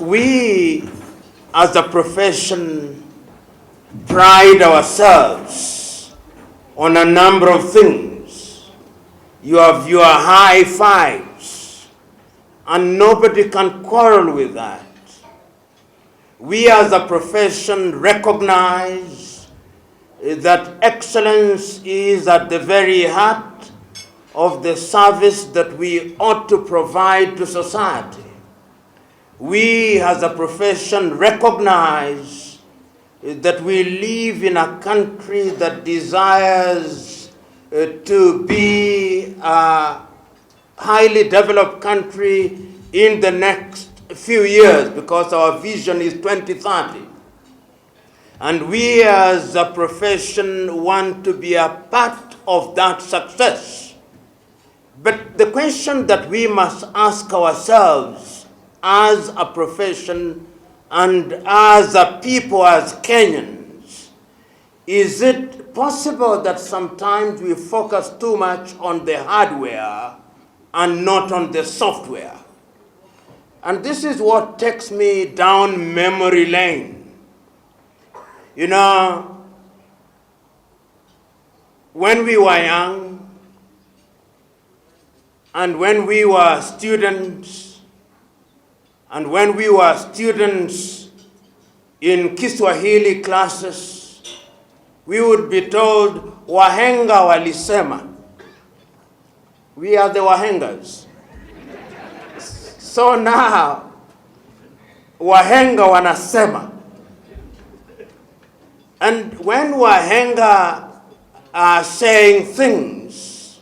we as a profession pride ourselves on a number of things. You have your high fives, and nobody can quarrel with that. We as a profession recognize that excellence is at the very heart of the service that we ought to provide to society. We as a profession recognize that we live in a country that desires to be a highly developed country in the next few years, because our vision is 2030. And we as a profession want to be a part of that success. But the question that we must ask ourselves as a profession and as a people, as Kenyans, is it possible that sometimes we focus too much on the hardware and not on the software? And this is what takes me down memory lane. You know, when we were young and when we were students, and when we were students in Kiswahili classes, we would be told, wahenga walisema. We are the wahengas. So now, wahenga wanasema. And when wahenga are saying things,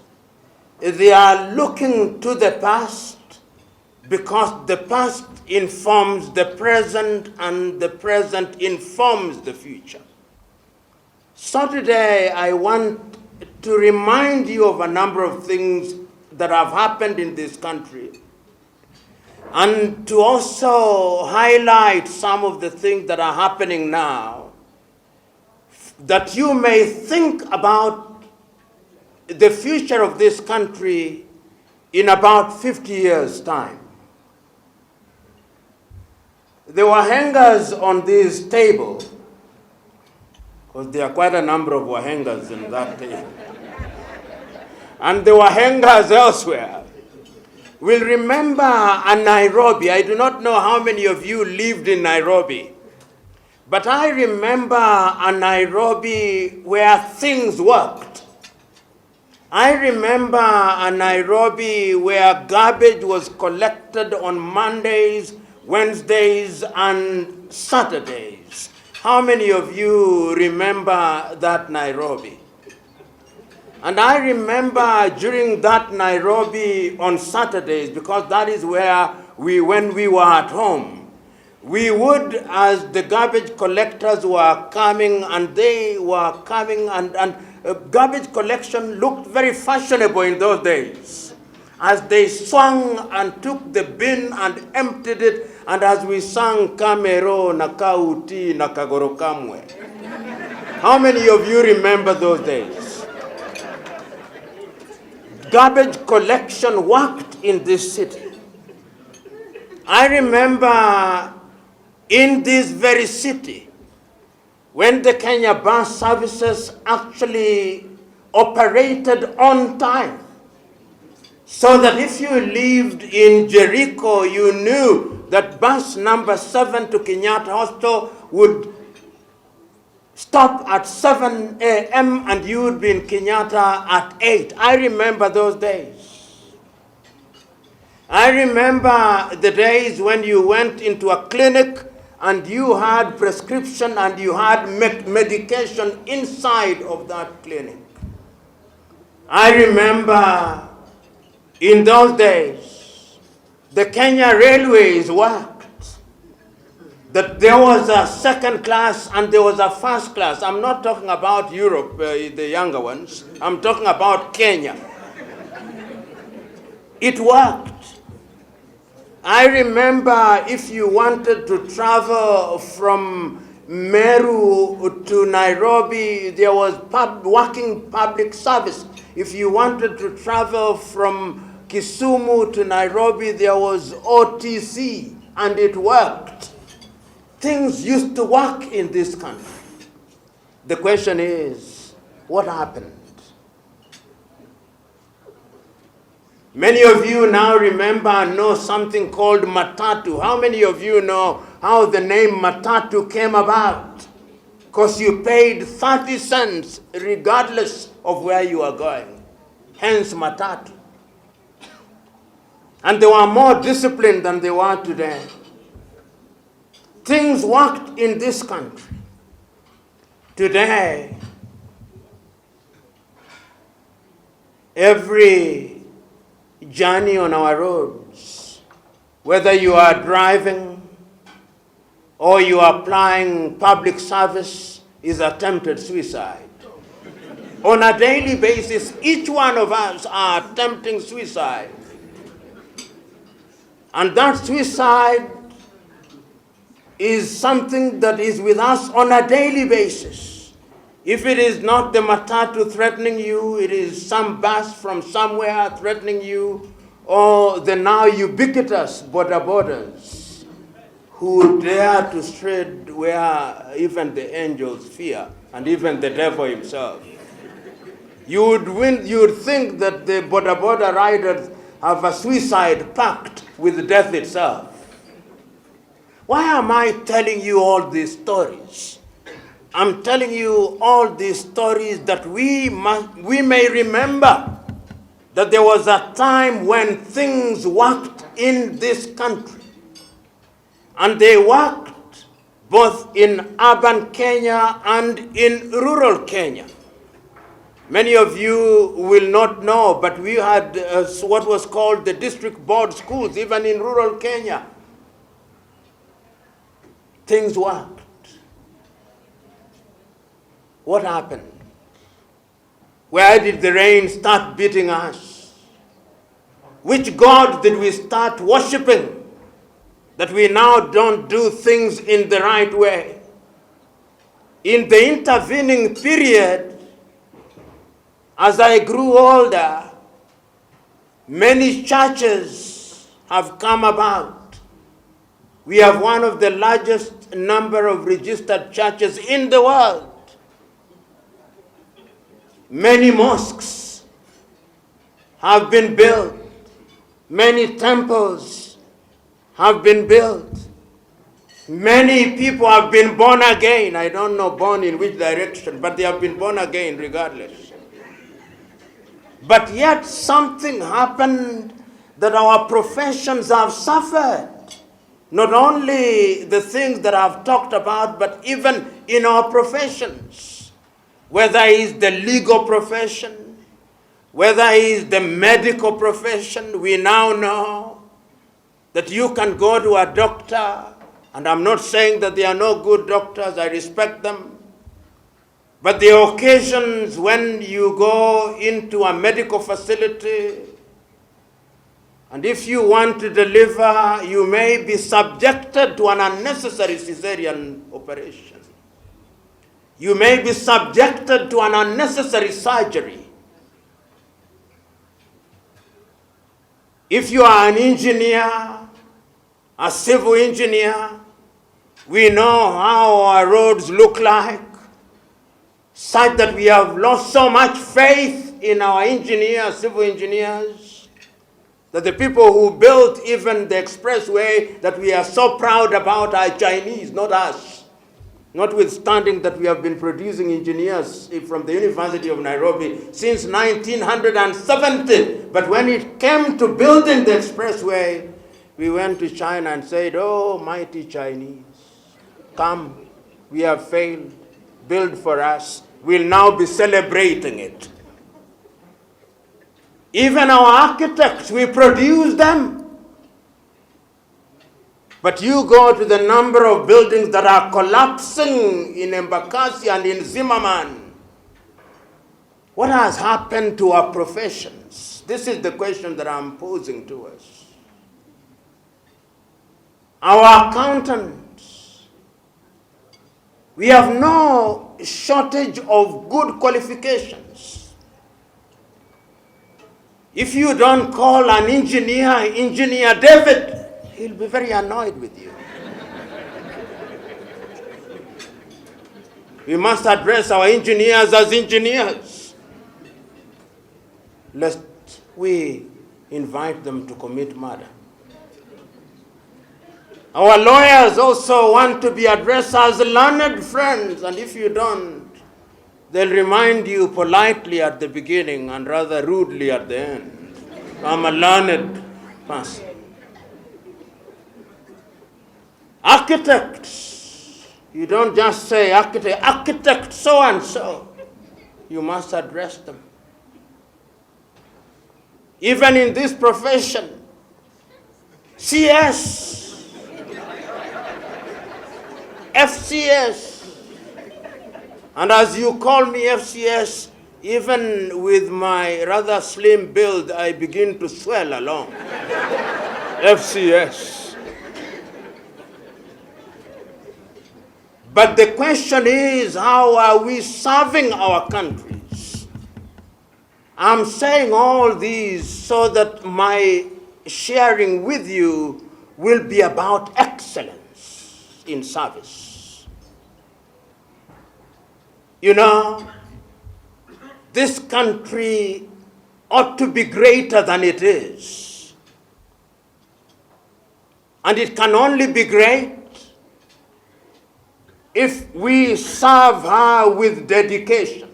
they are looking to the past, because the past informs the present and the present informs the future. So today I want to remind you of a number of things that have happened in this country, and to also highlight some of the things that are happening now, that you may think about the future of this country in about 50 years' time. The wahengas on this table, because there are quite a number of wahengas in that table, and the wahengas elsewhere, will remember a Nairobi. I do not know how many of you lived in Nairobi, but I remember a Nairobi where things worked. I remember a Nairobi where garbage was collected on Mondays, Wednesdays, and Saturdays. How many of you remember that Nairobi? And I remember during that Nairobi on Saturdays, because that is where when we were at home, we would, as the garbage collectors were coming, and they were coming, and garbage collection looked very fashionable in those days, as they swung and took the bin and emptied it, and as we sang Kamero na Kauti na Kagorokamwe. How many of you remember those days? Garbage collection worked in this city. I remember in this very city, when the Kenya bus services actually operated on time, so that if you lived in Jericho, you knew that bus number 7 to Kenyatta Hospital would stop at 7 a.m. and you would be in Kenyatta at 8. I remember those days. I remember the days when you went into a clinic and you had prescription and you had medication inside of that clinic. I remember in those days, the Kenya Railways worked. That there was a second class and there was a first class. I'm not talking about Europe, the younger ones. I'm talking about Kenya. It worked. I remember if you wanted to travel from Meru to Nairobi, there was working public service. If you wanted to travel from Kisumu to Nairobi, there was OTC. and it worked. Things used to work in this country. The question is, what happened? Many of you now remember and know something called matatu. How many of you know how the name matatu came about? Because you paid 30 cents regardless of where you are going. Hence matatu. And they were more disciplined than they are today. Things worked in this country. Today, every journey on our roads, whether you are driving or you are applying public service, is attempted suicide. On a daily basis, each one of us are attempting suicide. And that suicide is something that is with us on a daily basis. If it is not the matatu threatening you, it is some bus from somewhere threatening you, or the now ubiquitous borders who dare to tread where even the angels fear, and even the devil himself. You would think that the border riders have a suicide pact with death itself. Why am I telling you all these stories? I'm telling you all these stories that we may remember that there was a time when things worked in this country. And they worked both in urban Kenya and in rural Kenya. Many of you will not know, but we had what was called the district board schools, even in rural Kenya. Things worked. What happened? Where did the rain start beating us? Which God did we start worshiping that we now don't do things in the right way? In the intervening period, as I grew older, many churches have come about. We have one of the largest number of registered churches in the world. Many mosques have been built. Many temples have been built. Many people have been born again. I don't know born in which direction, but they have been born again regardless. But yet something happened that our professions have suffered. Not only the things that I've talked about, but even in our professions. Whether it's the legal profession, whether it's the medical profession, we now know that you can go to a doctor, and I'm not saying that they are no good doctors, I respect them. But the occasions when you go into a medical facility, and if you want to deliver, you may be subjected to an unnecessary cesarean operation. You may be subjected to an unnecessary surgery. If you are an engineer, a civil engineer, we know how our roads look like, such that we have lost so much faith in our engineers, civil engineers, that the people who built even the expressway that we are so proud about are Chinese, not us. Notwithstanding that we have been producing engineers from the University of Nairobi since 1970. But when it came to building the expressway, we went to China and said, "Oh, mighty Chinese, come, we have failed, build for us. We'll now be celebrating it." Even our architects, we produce them. But you go to the number of buildings that are collapsing in Embakasi and in Zimmerman. What has happened to our professions? This is the question that I'm posing to us. Our accountants, we have no shortage of good qualifications. If you don't call an engineer, Engineer David, he'll be very annoyed with you. We must address our engineers as engineers, lest we invite them to commit murder. Our lawyers also want to be addressed as learned friends, and if you don't, they'll remind you politely at the beginning and rather rudely at the end. I'm a learned person. Architects, you don't just say architect so and so. You must address them. Even in this profession, CS, FCS, and as you call me FCS, even with my rather slim build, I begin to swell along. FCS. But the question is, how are we serving our countries? I'm saying all these so that my sharing with you will be about excellence in service. You know, this country ought to be greater than it is. And it can only be great if we serve her with dedication.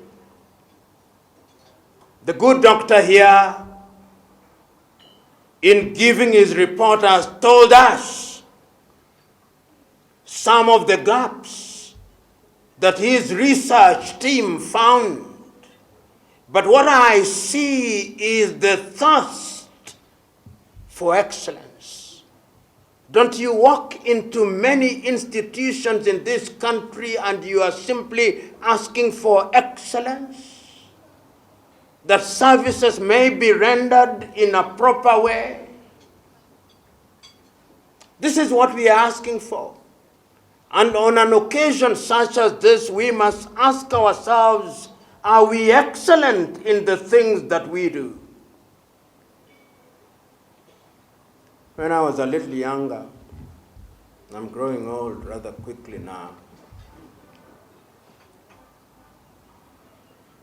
The good doctor here, in giving his report, has told us some of the gaps that his research team found. But what I see is the thirst for excellence. Don't you walk into many institutions in this country and you are simply asking for excellence? That services may be rendered in a proper way? This is what we are asking for. And on an occasion such as this, we must ask ourselves, are we excellent in the things that we do? When I was a little younger, I'm growing old rather quickly now,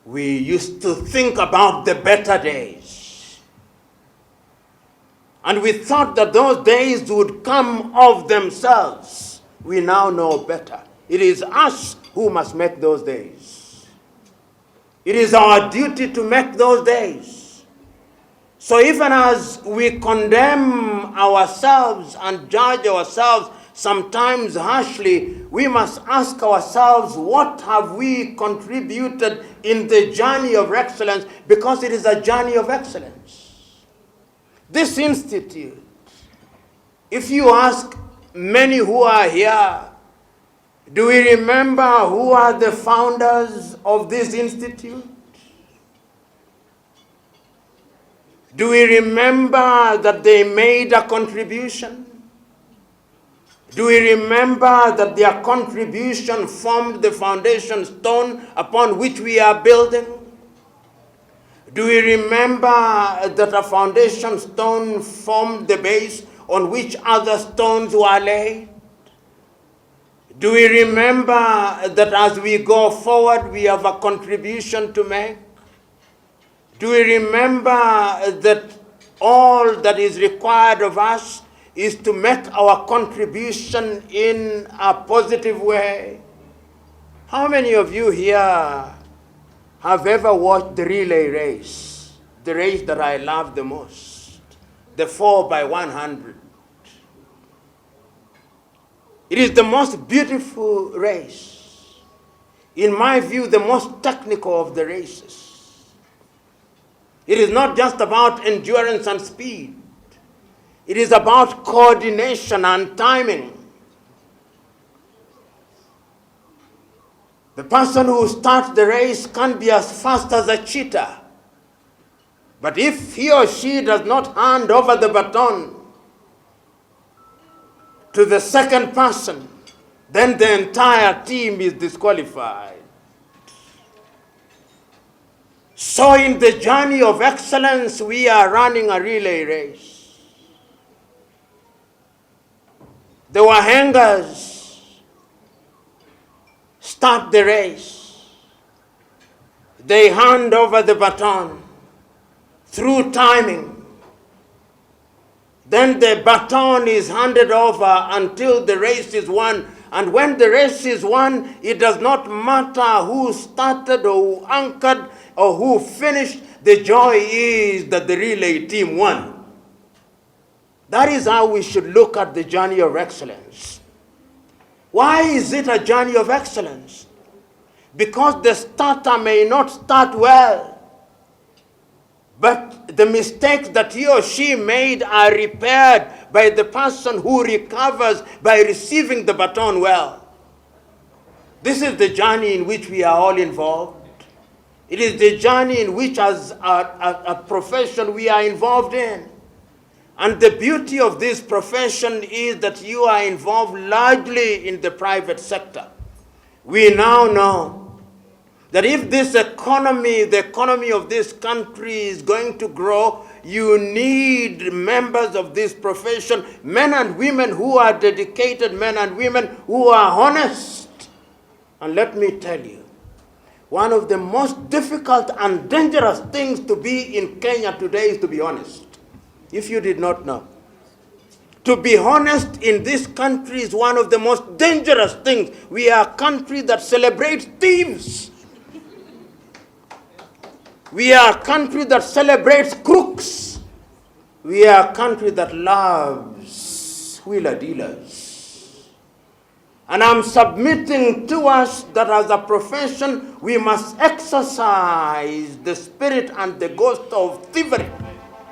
we used to think about the better days. And we thought that those days would come of themselves. We now know better. It is us who must make those days. It is our duty to make those days. So even as we condemn ourselves and judge ourselves sometimes harshly, we must ask ourselves, what have we contributed in the journey of excellence? Because it is a journey of excellence. This institute, if you ask many who are here, do we remember who are the founders of this institute? Do we remember that they made a contribution? Do we remember that their contribution formed the foundation stone upon which we are building? Do we remember that a foundation stone formed the base on which other stones were laid? Do we remember that as we go forward, we have a contribution to make? Do we remember that all that is required of us is to make our contribution in a positive way? How many of you here have ever watched the relay race, the race that I love the most, the 4x100? It is the most beautiful race. In my view, the most technical of the races. It is not just about endurance and speed. It is about coordination and timing. The person who starts the race can be as fast as a cheetah. But if he or she does not hand over the baton to the second person, then the entire team is disqualified. So in the journey of excellence, we are running a relay race. The Wahangers start the race. They hand over the baton through timing. Then the baton is handed over until the race is won. And when the race is won, it does not matter who started or who anchored or who finished. The joy is that the relay team won. That is how we should look at the journey of excellence. Why is it a journey of excellence? Because the starter may not start well, but the mistakes that he or she made are repaired by the person who recovers by receiving the baton well. This is the journey in which we are all involved. It is the journey in which as a profession we are involved in. And the beauty of this profession is that you are involved largely in the private sector. We now know that if this economy, the economy of this country is going to grow, you need members of this profession, men and women who are dedicated, men and women who are honest. And let me tell you, one of the most difficult and dangerous things to be in Kenya today is to be honest. If you did not know. To be honest in this country is one of the most dangerous things. We are a country that celebrates thieves. We are a country that celebrates crooks. We are a country that loves wheeler dealers. And I'm submitting to us that as a profession, we must exercise the spirit and the ghost of thievery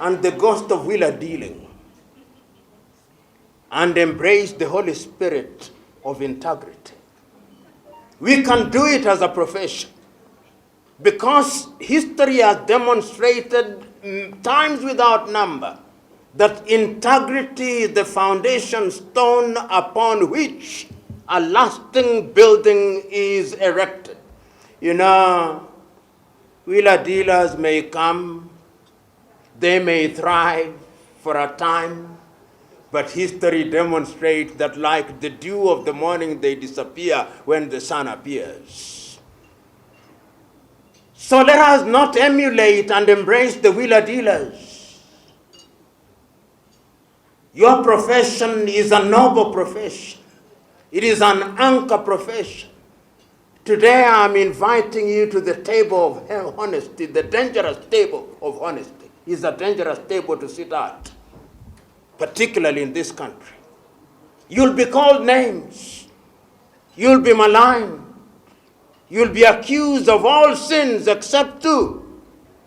and the ghost of wheeler dealing, and embrace the Holy Spirit of integrity. We can do it as a profession because history has demonstrated times without number that integrity is the foundation stone upon which a lasting building is erected. You know, wheeler dealers may come, they may thrive for a time, but history demonstrates that like the dew of the morning, they disappear when the sun appears. So let us not emulate and embrace the wheeler dealers. Your profession is a noble profession. It is an anchor profession. Today I'm inviting you to the table of honesty, the dangerous table of honesty. Is a dangerous table to sit at, particularly in this country. You'll be called names. You'll be maligned. You'll be accused of all sins except two,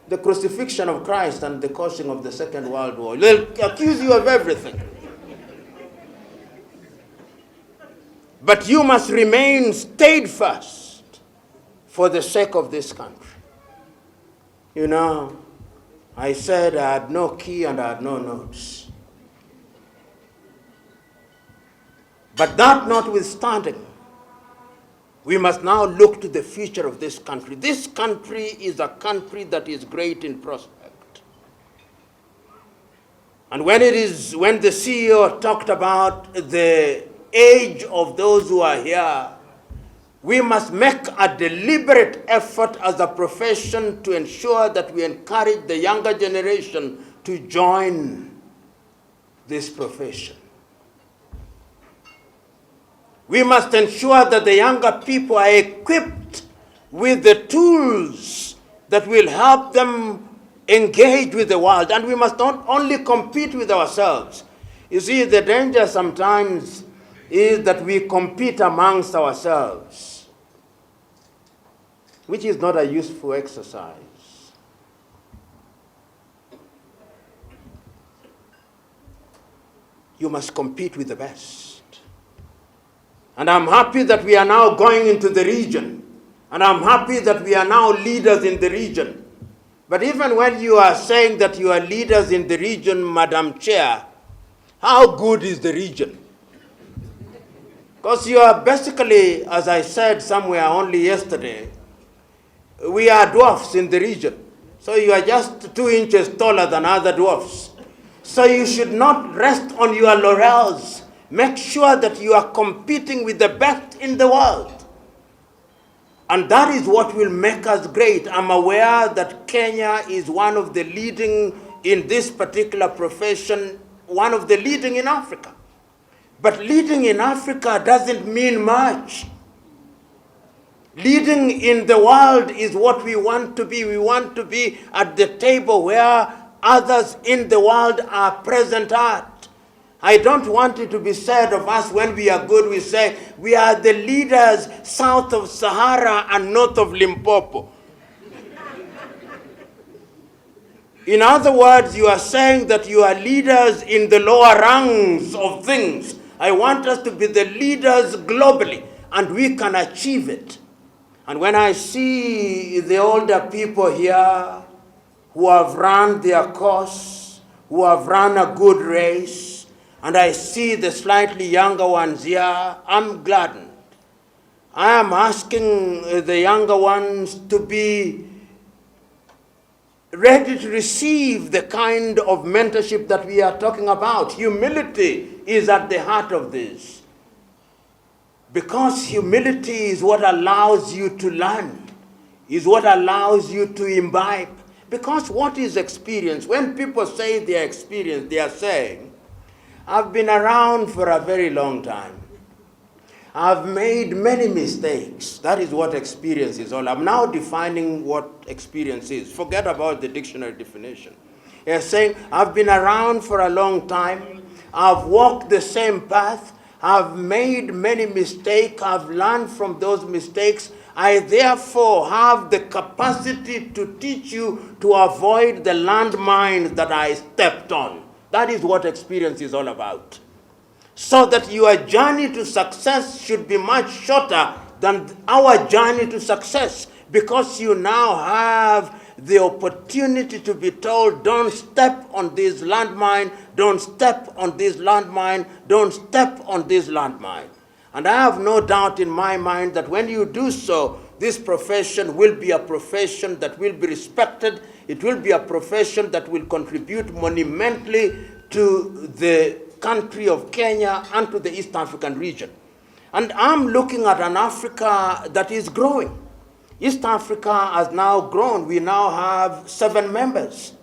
the crucifixion of Christ and the causing of the Second World War. They'll accuse you of everything. But you must remain steadfast for the sake of this country. You know, I said I had no key and I had no notes. But that notwithstanding, we must now look to the future of this country. This country is a country that is great in prospect. And when the CEO talked about the age of those who are here, we must make a deliberate effort as a profession to ensure that we encourage the younger generation to join this profession. We must ensure that the younger people are equipped with the tools that will help them engage with the world. And we must not only compete with ourselves. You see, the danger sometimes is that we compete amongst ourselves, which is not a useful exercise. You must compete with the best. And I'm happy that we are now going into the region. And I'm happy that we are now leaders in the region. But even when you are saying that you are leaders in the region, Madam Chair, how good is the region? Because you are basically, as I said somewhere only yesterday, we are dwarfs in the region. So you are just 2 inches taller than other dwarfs. So you should not rest on your laurels. Make sure that you are competing with the best in the world. And that is what will make us great. I'm aware that Kenya is one of the leading in this particular profession, one of the leading in Africa. But leading in Africa doesn't mean much. Leading in the world is what we want to be. We want to be at the table where others in the world are present at. I don't want it to be said of us when we are good, we say, we are the leaders south of Sahara and north of Limpopo. In other words, you are saying that you are leaders in the lower rungs of things. I want us to be the leaders globally, and we can achieve it. And when I see the older people here who have run their course, who have run a good race, and I see the slightly younger ones here, I'm gladdened. I am asking the younger ones to be ready to receive the kind of mentorship that we are talking about. Humility is at the heart of this. Because humility is what allows you to learn, is what allows you to imbibe. Because what is experience? When people say their experience, they are saying, I've been around for a very long time. I've made many mistakes. That is what experience is all. I'm now defining what experience is. Forget about the dictionary definition. They're saying, I've been around for a long time. I've walked the same path. I've made many mistakes. I've learned from those mistakes. I therefore have the capacity to teach you to avoid the landmines that I stepped on. That is what experience is all about. So that your journey to success should be much shorter than our journey to success, because you now have the opportunity to be told, don't step on this landmine, don't step on this landmine, don't step on this landmine. And I have no doubt in my mind that when you do so, this profession will be a profession that will be respected. It will be a profession that will contribute monumentally to the country of Kenya and to the East African region. And I'm looking at an Africa that is growing. East Africa has now grown. We now have 7 members.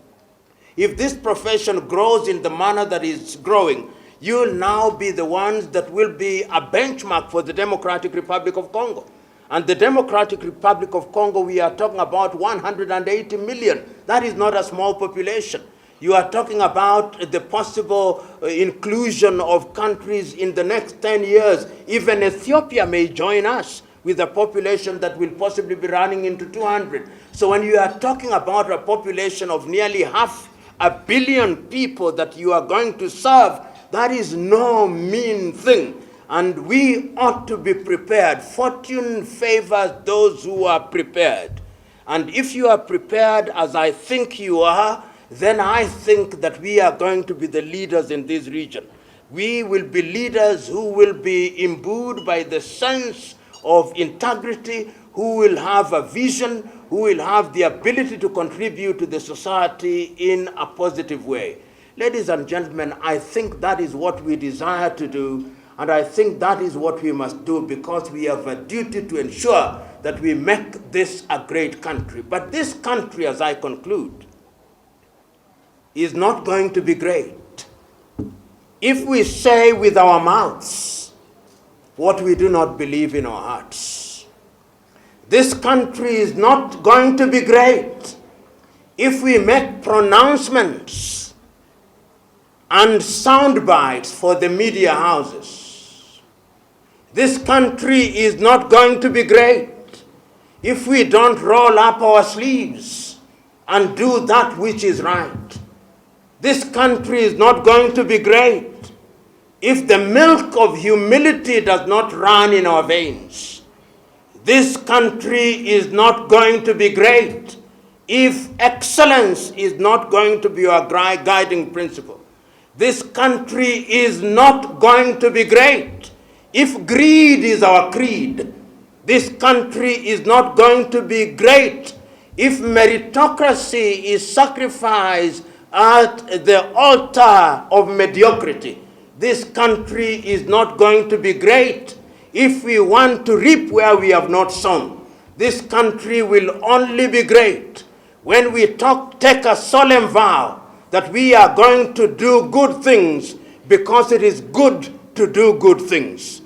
If this profession grows in the manner that it's growing, you'll now be the ones that will be a benchmark for the Democratic Republic of Congo. And the Democratic Republic of Congo, we are talking about 180 million. That is not a small population. You are talking about the possible inclusion of countries in the next 10 years. Even Ethiopia may join us with a population that will possibly be running into 200. So when you are talking about a population of nearly 500 million people that you are going to serve, that is no mean thing. And we ought to be prepared. Fortune favors those who are prepared. And if you are prepared, as I think you are, then I think that we are going to be the leaders in this region. We will be leaders who will be imbued by the sense of integrity, who will have a vision, who will have the ability to contribute to the society in a positive way. Ladies and gentlemen, I think that is what we desire to do. And I think that is what we must do, because we have a duty to ensure that we make this a great country. But this country, as I conclude, is not going to be great if we say with our mouths what we do not believe in our hearts. This country is not going to be great if we make pronouncements and sound bites for the media houses. This country is not going to be great if we don't roll up our sleeves and do that which is right. This country is not going to be great if the milk of humility does not run in our veins. This country is not going to be great if excellence is not going to be our guiding principle. This country is not going to be great if greed is our creed. This country is not going to be great if meritocracy is sacrificed at the altar of mediocrity. this country is not going to be great if we want to reap where we have not sown. This country will only be great when we take a solemn vow that we are going to do good things because it is good to do good things.